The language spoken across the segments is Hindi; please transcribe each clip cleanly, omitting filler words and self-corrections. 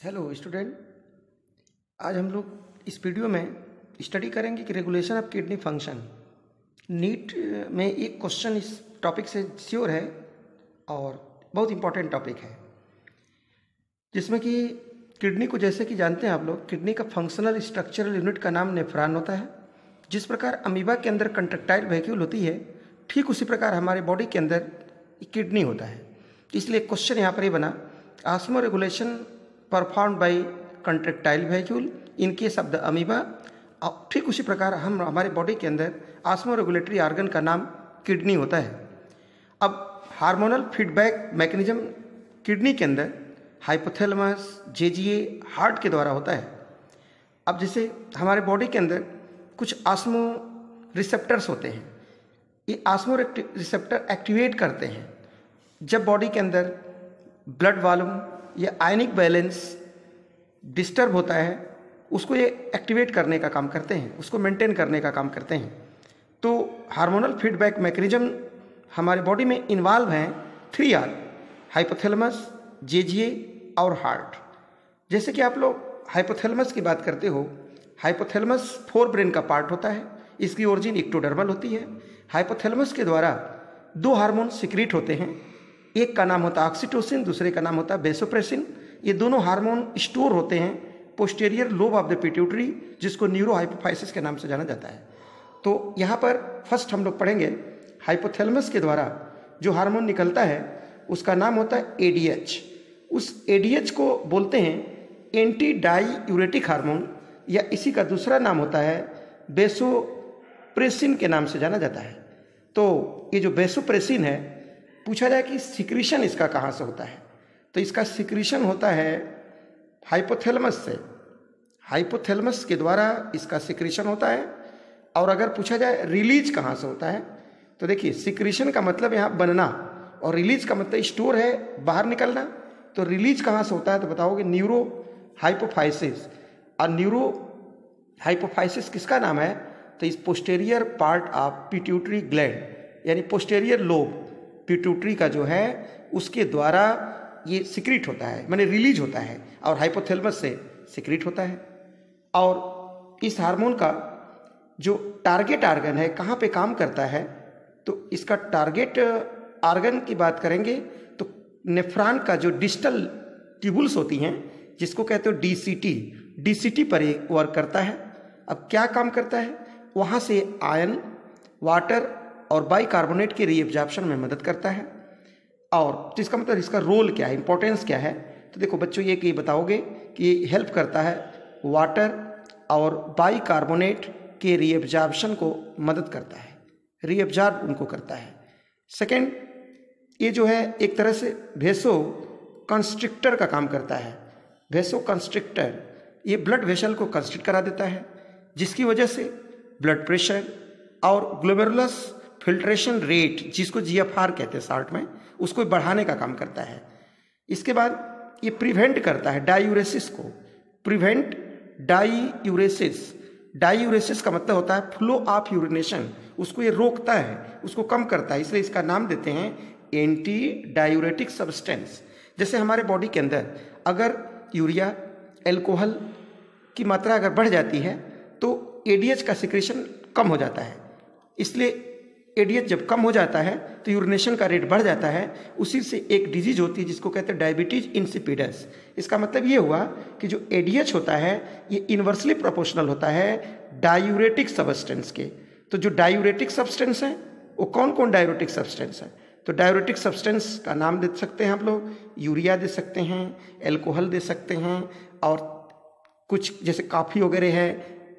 हेलो स्टूडेंट, आज हम लोग इस वीडियो में स्टडी करेंगे कि regulation of kidney function. NEET में एक क्वेश्चन इस टॉपिक से श्योर है और बहुत इंपॉर्टेंट टॉपिक है, जिसमें कि किडनी को जैसे कि जानते हैं आप लोग, किडनी का फंक्शनल स्ट्रक्चरल यूनिट का नाम नेफ्रॉन होता है। जिस प्रकार अमीबा के अंदर कंट्रैक्टाइल वैक्यूल होती है, ठीक उसी प्रकार हमारे बॉडी के अंदर किडनी होता है। इसलिए क्वेश्चन यहाँ पर ये बना, osmo regulation performed by contractile vacuole in case of the amoeba. ठीक उसी प्रकार हमारे बॉडी के अंदर ऑस्मो रेगुलेटरी ऑर्गन का नाम किडनी होता है। अब हार्मोनल फीडबैक मैकेनिज्म किडनी के अंदर हाइपोथैलेमस, जेजीए, हार्ट के द्वारा होता है। अब जैसे हमारे बॉडी के अंदर कुछ ऑस्मो रिसेप्टर्स होते हैं, ये ऑस्मो रिसेप्टर एक्टिवेट करते हैं जब बॉडी के अंदर ब्लड वॉल्यूम या आयनिक बैलेंस डिस्टर्ब होता है, उसको ये एक्टिवेट करने का काम करते हैं, उसको मेंटेन करने का काम करते हैं। तो हार्मोनल फीडबैक मैकेनिज्म हमारे बॉडी में इन्वॉल्व हैं 3R, हाइपोथैलेमस, जेजीए और हार्ट। जैसे कि आप लोग हाइपोथैलेमस की बात करते हो, हाइपोथैलेमस फोर ब्रेन का पार्ट होता है, इसकी ओरिजिन इक्टोडर्मल होती है। हाइपोथैलेमस के द्वारा दो हार्मोन सिक्रीट होते हैं, एक का नाम होता है ऑक्सीटोसिन, दूसरे का नाम होता है वेसोप्रेसिन। ये दोनों हार्मोन स्टोर होते हैं posterior lobe of the pituitary, जिसको न्यूरोहाइपोफाइसिस के नाम से जाना जाता है। तो यहाँ पर फर्स्ट हम लोग पढ़ेंगे हाइपोथैलेमस के द्वारा जो हार्मोन निकलता है उसका नाम होता है एडीएच। उस एडीएच को बोलते हैं एंटी डाईयूरेटिक हार्मोन, या इसी का दूसरा नाम होता है वेसोप्रेसिन के नाम से जाना जाता है। तो ये जो वेसोप्रेसिन है, पूछा जाए कि सिक्रीशन इसका कहाँ से होता है, तो इसका सिक्रीशन होता है हाइपोथैलेमस से। हाइपोथैलेमस के द्वारा इसका सिक्रीशन होता है। और अगर पूछा जाए रिलीज कहाँ से होता है, तो देखिए सिक्रीशन का मतलब यहाँ बनना और रिलीज का मतलब स्टोर है, बाहर निकलना। तो रिलीज कहाँ से होता है तो बताओगे न्यूरो हाइपोफाइसिस। और न्यूरो हाइपोफाइसिस किसका नाम है, तो इस posterior part of pituitary gland, यानी पोस्टेरियर लोब पिट्यूटरी का जो है उसके द्वारा ये सिक्रीट होता है, माने रिलीज होता है, और हाइपोथैलेमस से सिक्रीट होता है। और इस हार्मोन का जो टारगेट ऑर्गन है, कहाँ पे काम करता है, तो इसका टारगेट ऑर्गन की बात करेंगे तो नेफ्रॉन का जो डिस्टल ट्यूबुल्स होती हैं, जिसको कहते हो डीसीटी पर ये वर्क करता है। अब क्या काम करता है, वहाँ से आयन, वाटर और बाइकार्बोनेट के रीएब्जॉर्प्शन में मदद करता है। और जिसका मतलब इसका रोल क्या है, इंपॉर्टेंस क्या है, तो देखो बच्चों ये कि बताओगे कि ये हेल्प करता है वाटर और बाइकार्बोनेट के रीएब्जॉर्प्शन को मदद करता है, रीएब्जॉर्ब उनको करता है। सेकेंड, ये जो है एक तरह से वेसो कंस्ट्रिक्टर का काम करता है। वेसो कंस्ट्रिक्टर ये ब्लड वेसल को कंस्ट्रिक्ट करा देता है, जिसकी वजह से ब्लड प्रेशर और ग्लोमेरुलस फिल्ट्रेशन रेट, जिसको जीएफआर कहते हैं शॉर्ट में, उसको बढ़ाने का काम करता है। इसके बाद ये प्रिवेंट करता है डायूरेसिस को, प्रिवेंट डायूरेसिस। डायूरेसिस का मतलब होता है फ्लो ऑफ यूरिनेशन, उसको ये रोकता है, उसको कम करता है, इसलिए इसका नाम देते हैं एंटी डायूरेटिक सब्सटेंस। जैसे हमारे बॉडी के अंदर अगर यूरिया, एल्कोहल की मात्रा अगर बढ़ जाती है तो एडीएच का सिक्रेशन कम हो जाता है। इसलिए एडीएच जब कम हो जाता है तो यूरिनेशन का रेट बढ़ जाता है। उसी से एक डिजीज होती है जिसको कहते हैं डायबिटीज इंसिपिडस। इसका मतलब ये हुआ कि जो एडीएच होता है ये इन्वर्सली प्रोपोर्शनल होता है डायूरेटिक सब्सटेंस के। तो जो डायूरेटिक सब्सटेंस है वो कौन कौन डायूरेटिक सब्सटेंस है, तो डायूरेटिक सब्सटेंस का नाम दे सकते हैं आप लोग, यूरिया दे सकते हैं, एल्कोहल दे सकते हैं, और कुछ जैसे कॉफ़ी वगैरह है,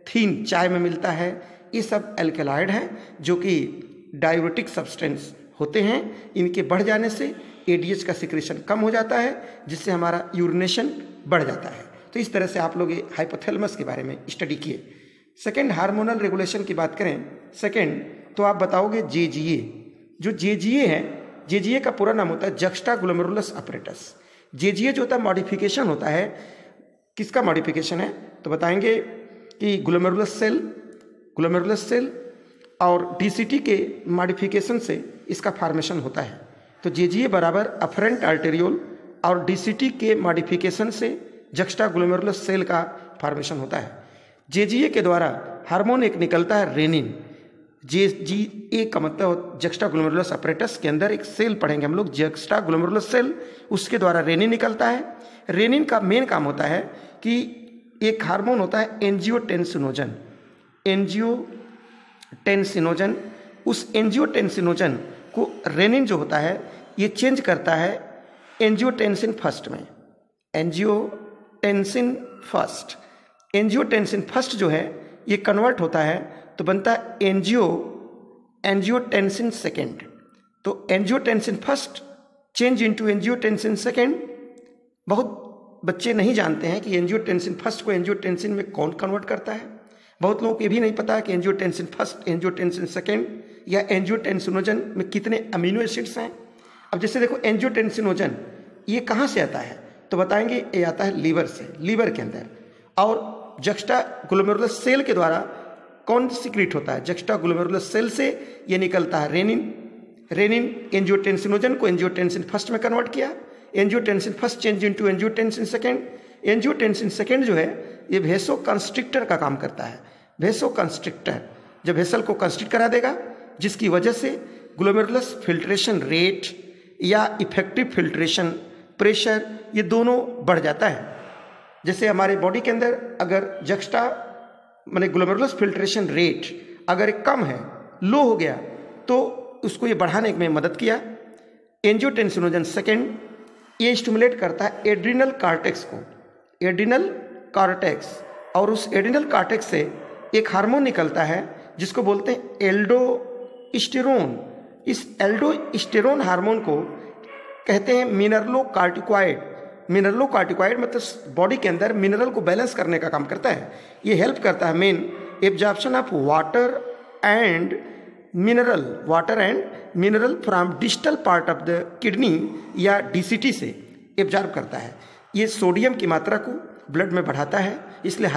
थीन चाय में मिलता है, ये सब एल्केलॉइड हैं जो कि डायूरेटिक सब्सटेंस होते हैं। इनके बढ़ जाने से एडीएच का सिक्रेशन कम हो जाता है, जिससे हमारा यूरिनेशन बढ़ जाता है। तो इस तरह से आप लोग ये हाइपोथैलेमस के बारे में स्टडी किए। सेकेंड, हार्मोनल रेगुलेशन की बात करें सेकेंड, तो आप बताओगे जेजीए। जो जेजीए है, जेजीए का पूरा नाम होता है जक्स्टाग्लोमेरुलस अपरेटस। जेजीए जो होता है मॉडिफिकेशन होता है, किसका मॉडिफिकेशन है, तो बताएंगे कि ग्लोमेरुलस सेल और डीसीटी के मॉडिफिकेशन से इसका फॉर्मेशन होता है। तो जेजीए बराबर अफरेंट आर्टेरियोल और डीसीटी के मॉडिफिकेशन से जक्स्टाग्लोमेरुलर सेल का फॉर्मेशन होता है। जेजीए के द्वारा हार्मोन एक निकलता है रेनिन। जेजीए का मतलब जक्स्टाग्लोमेरुलर अपैरेटस के अंदर एक सेल पढ़ेंगे हम लोग, जक्स्टाग्लोमेरुलर सेल, उसके द्वारा रेनिन निकलता है। रेनिन का मेन काम होता है कि एक हार्मोन होता है एंजियोटेंसिनोजन। एंजियोटेंसिनोजन, उस एंजियोटेंसिनोजन को रेनिन जो होता है ये चेंज करता है एंजियोटेंसिन फर्स्ट में। एंजियोटेंसिन फर्स्ट जो है ये कन्वर्ट होता है तो बनता है एंजियोटेंसिन सेकेंड। तो angiotensin first change into angiotensin second. बहुत बच्चे नहीं जानते हैं कि एंजियोटेंसिन फर्स्ट को एंजियोटेंसिन में कौन कन्वर्ट करता है। बहुत लोगों को ये भी नहीं पता कि एंजियोटेंसिन फर्स्ट, एंजियोटेंसिन सेकेंड या एंजियोटेंसिनोजन में कितने अमीनो एसिड्स हैं। अब जैसे देखो एंजियोटेंसिनोजन ये कहाँ से आता है तो बताएंगे ये आता है लीवर से, लीवर के अंदर। और जक्स्टाग्लोमेरुलर सेल के द्वारा कौन सीक्रेट होता है, जक्स्टाग्लोमेरुलर सेल से ये निकलता है रेनिन एंजियोटेंसिनोजन को एंजियोटेंसिन फर्स्ट में कन्वर्ट किया। Angiotensin first change into angiotensin second. Angiotensin second जो है ये वेसो कंस्ट्रिक्टर का काम करता है। वेसो कंस्ट्रिक्टर जब वेसल को कंस्ट्रिक्ट करा देगा जिसकी वजह से ग्लोमेरुलर फिल्ट्रेशन रेट या इफेक्टिव फिल्ट्रेशन प्रेशर ये दोनों बढ़ जाता है। जैसे हमारे बॉडी के अंदर अगर ग्लोमेरुलर फिल्ट्रेशन रेट अगर कम है, लो हो गया, तो उसको ये बढ़ाने में मदद किया। एंजियोटेंसिनोजन सेकेंड ये स्टिमुलेट करता है एड्रिनल कॉर्टेक्स को, एड्रिनल कॉर्टेक्स, और उस एड्रिनल कॉर्टेक्स से एक हार्मोन निकलता है जिसको बोलते हैं एल्डोस्टेरोन। इस एल्डोस्टेरोन हार्मोन को कहते हैं मिनरलोकॉर्टिकॉइड। मिनरलोकॉर्टिकॉइड मतलब बॉडी के अंदर मिनरल को बैलेंस करने का काम करता है। ये हेल्प करता है main absorption of water and mineral from distal part of the kidney या डीसीटी से एब्जॉर्ब करता है। ये सोडियम की मात्रा को ब्लड में बढ़ाता है, इसलिए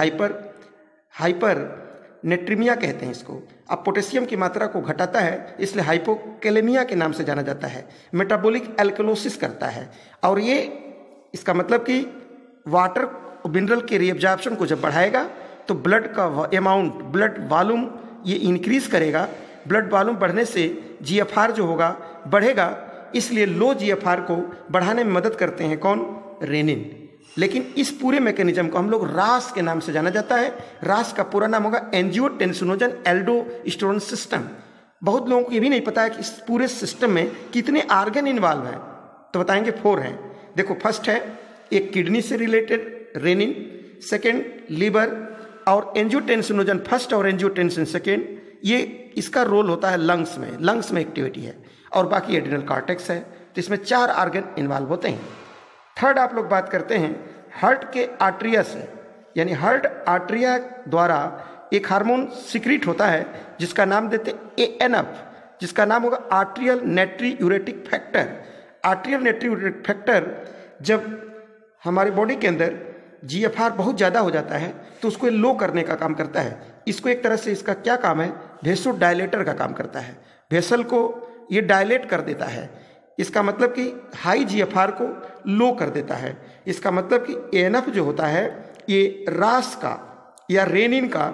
हाइपर नेट्रीमिया कहते हैं इसको। अब पोटेशियम की मात्रा को घटाता है, इसलिए हाइपोकैलेमिया के नाम से जाना जाता है। मेटाबॉलिक एल्कलोसिस करता है, और ये इसका मतलब कि वाटर मिनरल के रीअब्जॉर्प्शन को जब बढ़ाएगा तो ब्लड का अमाउंट, ब्लड वॉल्यूम ये इंक्रीज करेगा। ब्लड वॉल्यूम बढ़ने से जीएफआर जो होगा बढ़ेगा, इसलिए लो जीएफआर को बढ़ाने में मदद करते हैं कौन, रेनिन। लेकिन इस पूरे मैकेनिज्म को हम लोग रास के नाम से जाना जाता है। रास का पूरा नाम होगा एंजियोटेंसिनोजन एल्डोस्टेरोन सिस्टम। बहुत लोगों को ये भी नहीं पता है कि इस पूरे सिस्टम में कितने आर्गन इन्वॉल्व हैं, तो बताएंगे 4 हैं। देखो फर्स्ट है एक किडनी से रिलेटेड रेनिन, सेकेंड लीवर, और एंजियोटेंसिनोजन फर्स्ट और एंजियोटेंसिन सेकेंड ये इसका रोल होता है लंग्स में एक्टिविटी है, और बाकी एड्रिनल कॉर्टेक्स है। तो इसमें 4 आर्गन इन्वॉल्व होते हैं। थर्ड आप लोग बात करते हैं हार्ट के आर्ट्रिया से, यानी हार्ट आर्ट्रिया द्वारा एक हार्मोन सिक्रीट होता है जिसका नाम देते ANF, जिसका नाम होगा आर्ट्रियल नेट्रियूरेटिक फैक्टर। आर्ट्रियल नेट्रियूरेटिक फैक्टर जब हमारी बॉडी के अंदर जीएफआर बहुत ज़्यादा हो जाता है तो उसको लो करने का काम करता है। इसको एक तरह से इसका क्या काम है, वेसो डायलेटर का काम करता है। वेसल को ये डायलेट कर देता है। इसका मतलब कि हाई जीएफआर को लो कर देता है। इसका मतलब कि ANF जो होता है ये रास का या रेनिन का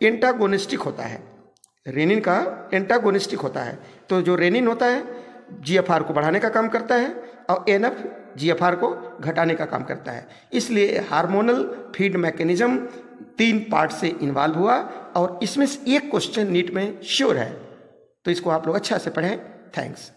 एंटागोनिस्टिक होता है। रेनिन का एंटागोनिस्टिक होता है। तो जो रेनिन होता है जीएफआर को बढ़ाने का काम करता है, और ANF जीएफआर को घटाने का काम करता है। इसलिए हार्मोनल फीड मैकेनिज्म 3 पार्ट से इन्वॉल्व हुआ, और इसमें से एक क्वेश्चन नीट में श्योर है, तो इसको आप लोग अच्छा से पढ़ें। थैंक्स।